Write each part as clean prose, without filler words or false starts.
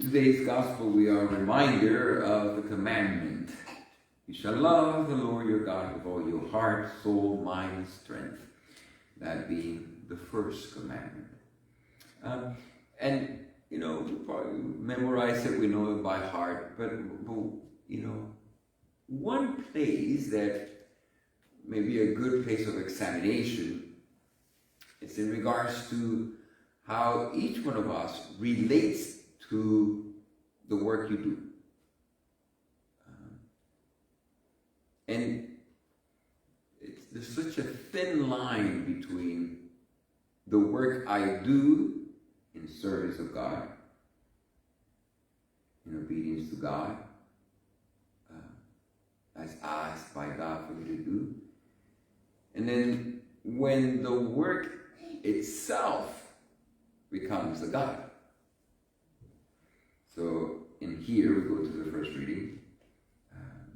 Today's gospel, we are a reminder of the commandment. You shall love the Lord your God with all your heart, soul, mind, strength. That being the first commandment. And, you know, we probably memorize it, we know it by heart, but you know, one place that may be a good place of examination is in regards to how each one of us relates to the work you do. And there's such a thin line between the work I do in service of God, in obedience to God, as asked by God for me to do, and then when the work itself becomes a God. So in here we go to the first reading.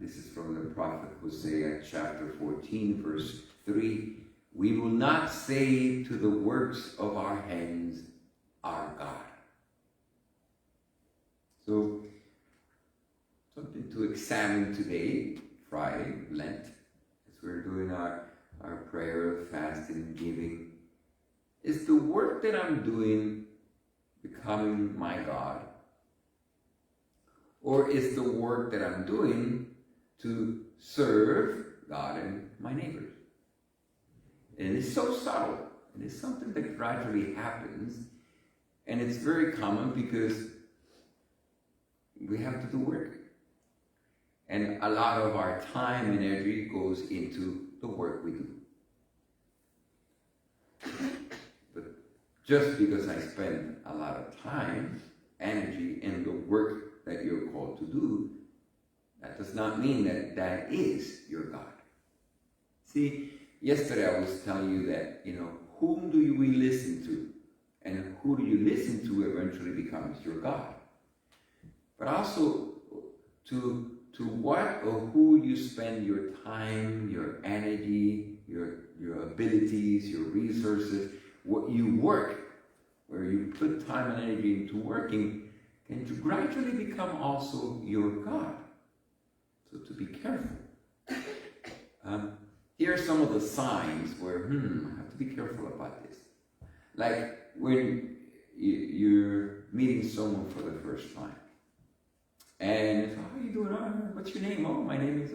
This is from the prophet Hosea chapter 14 verse 3. We will not say to the works of our hands, our God. So something to examine today, Friday, Lent, as we're doing our prayer, fasting, giving. Is the work that I'm doing becoming my God? Or is the work that I'm doing to serve God and my neighbors? And it's so subtle. And it's something that gradually happens. And it's very common because we have to do work. And a lot of our time and energy goes into the work we do. But just because I spend a lot of time, energy in the work that you're called to do, that does not mean that that is your God. See, yesterday I was telling you that, you know, whom do we listen to? And who do you listen to eventually becomes your God. But also to what or who you spend your time, your energy, your abilities, your resources, what you work, where you put time and energy into working, can gradually become also your God. So to be careful. Here are some of the signs where, I have to be careful about this. Like when you're meeting someone for the first time. And it's, how are you doing? What's your name? Oh, my name is,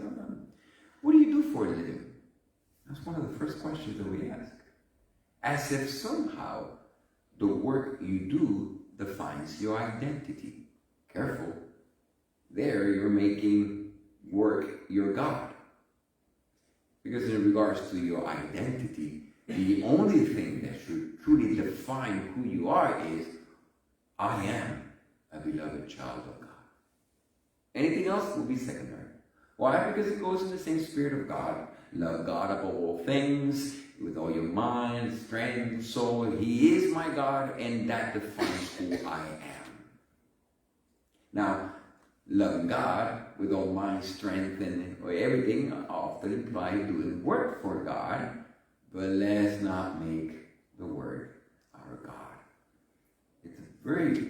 what do you do for a living? That's one of the first questions that we ask. As if somehow the work you do defines your identity. Careful. There you're making work your God. Because in regards to your identity, the only thing that should truly define who you are is, I am a beloved child of God. Anything else will be secondary. Why? Because it goes in the same spirit of God. Love God above all things, with all your mind, strength, soul. He is my God, and that defines who I am. Now, loving God with all mind, strength, and everything often implies doing work for God, but let's not make the word our God. It's a very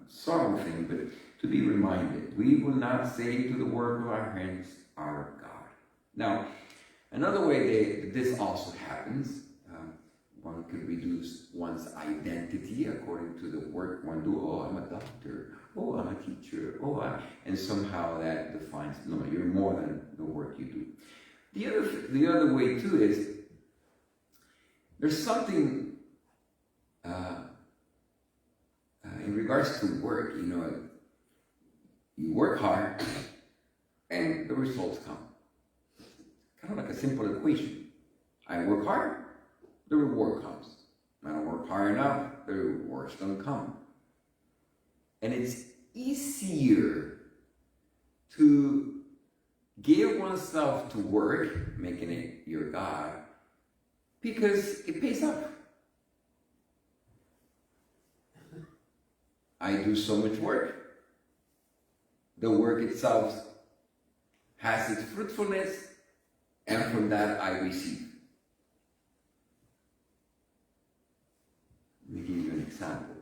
subtle thing, but to be reminded, we will not say to the work of our hands, our God. Now, another way this also happens, one could reduce one's identity according to the work one do. Oh, I'm a doctor. Oh, I'm a teacher. And somehow that defines, no, you're more than the work you do. The other way too is, there's something in regards to work, you know, you work hard and the results come. Kind of like a simple equation. I work hard, the reward comes. I don't work hard enough, the rewards don't come. And it's easier to give oneself to work, making it your God, because it pays off. I do so much work. The work itself has its fruitfulness, and from that I receive. Let me give you an example.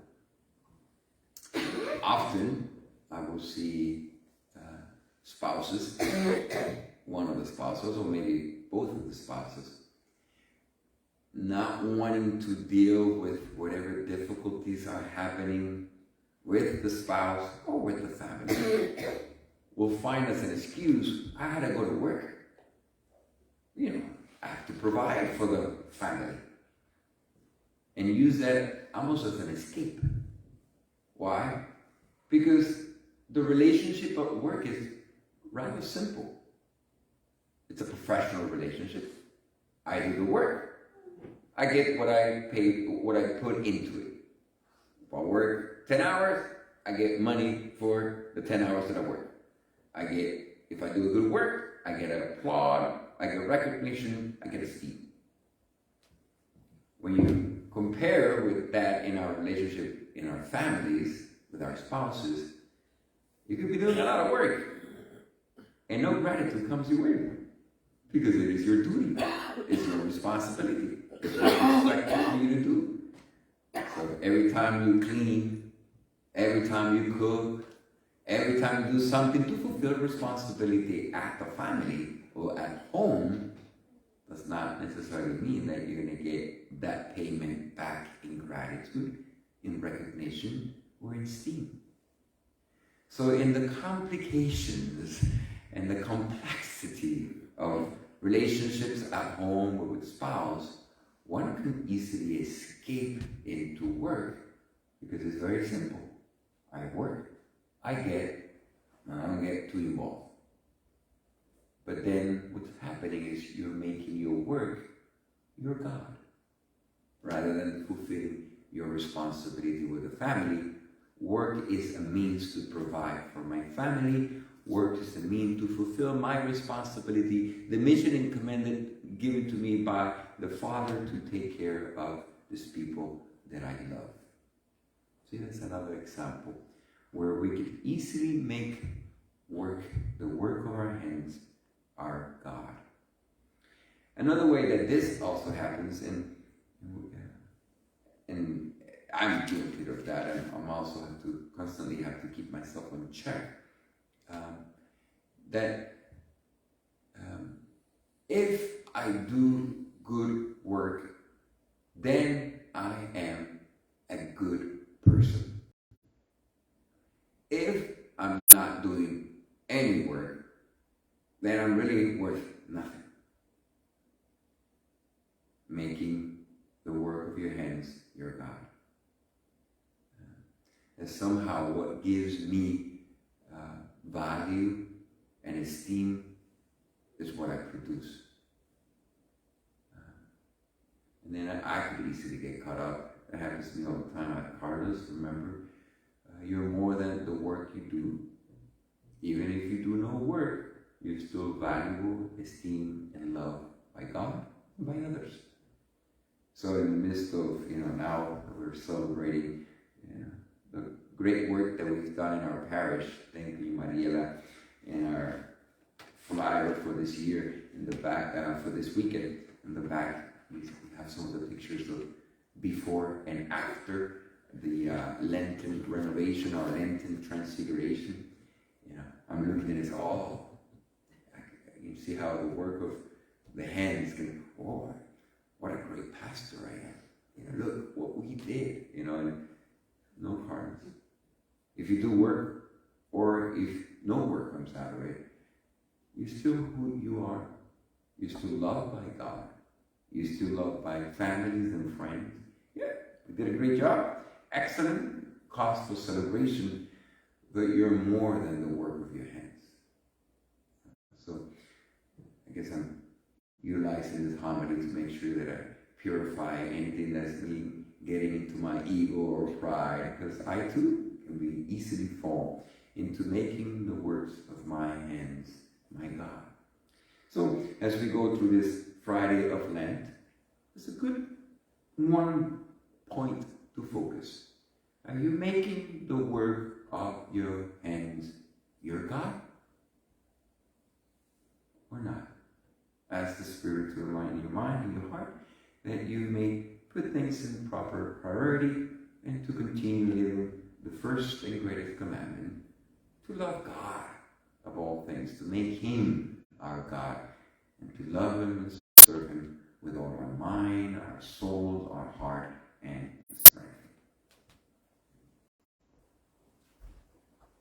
often I will see spouses, one of the spouses, or maybe both of the spouses, not wanting to deal with whatever difficulties are happening with the spouse or with the family, will find as an excuse, I had to go to work. I have to provide for the family. And use that almost as an escape. Why? Because the relationship at work is rather simple. It's a professional relationship. I do the work. I get what I pay, what I put into it. If I work 10 hours, I get money for the 10 hours that I work. If I do a good work, I get an applaud, I get recognition, I get esteem. When you compare with that in our relationship, in our families, with our spouses, you could be doing a lot of work and no gratitude comes your way because it is your duty, it's your responsibility, it's what it's expected for you to do. So every time you clean, every time you cook, every time you do something to fulfill responsibility at the family or at home, does not necessarily mean that you're going to get that payment back in gratitude, in recognition, or in esteem. So in the complications and the complexity of relationships at home or with spouse, one can easily escape into work because it's very simple. I work, I don't get too involved. But then what's happening is you're making your work your God. Rather than fulfilling your responsibility with the family, work is a means to provide for my family. Work is a means to fulfill my responsibility, the mission and commandment given to me by the Father to take care of these people that I love. See, that's another example where we could easily make work, the work of our hands, our God. Another way that this also happens, and I'm guilty of that, and I'm also constantly have to keep myself on check, that if I do good work, then I am a good person. If I'm not doing any work, then I'm really worth nothing. Making the work of your hands your God. And somehow what gives me value and esteem is what I produce. And then I could easily get caught up. It happens to me all the time. Like Carlos, remember, you're more than the work you do. Even if you do no work, you're still valuable, esteemed, and loved by God and by others. So in the midst of, now we're celebrating the great work that we've done in our parish. Thank you, Mariela, and our flyer for this year in the back, for this weekend. In the back, we have some of the pictures of before and after the Lenten renovation or Lenten transfiguration. I'm looking at it all. You see how the work of the hands can, oh, what a great pastor I am. Look what we did, and no cards. If you do work, or if no work comes out of it, you're still who you are. You're still loved by God. You're still loved by families and friends. Yeah, you did a great job. Excellent, cause for celebration, but you're more than the work of your hands. So, I guess I'm utilizing this homily to make sure that I purify anything that's me getting into my ego or pride, because I too can be easily fall into making the works of my hands my God. So as we go through this Friday of Lent, it's a good one point to focus. Are you making the work of your hands your God? Or not? Ask the Spirit to align your mind and your heart that you may put things in proper priority and to continue living the first first and greatest commandment, to love God of all things, to make Him our God, and to love Him and serve Him with all our mind, our soul,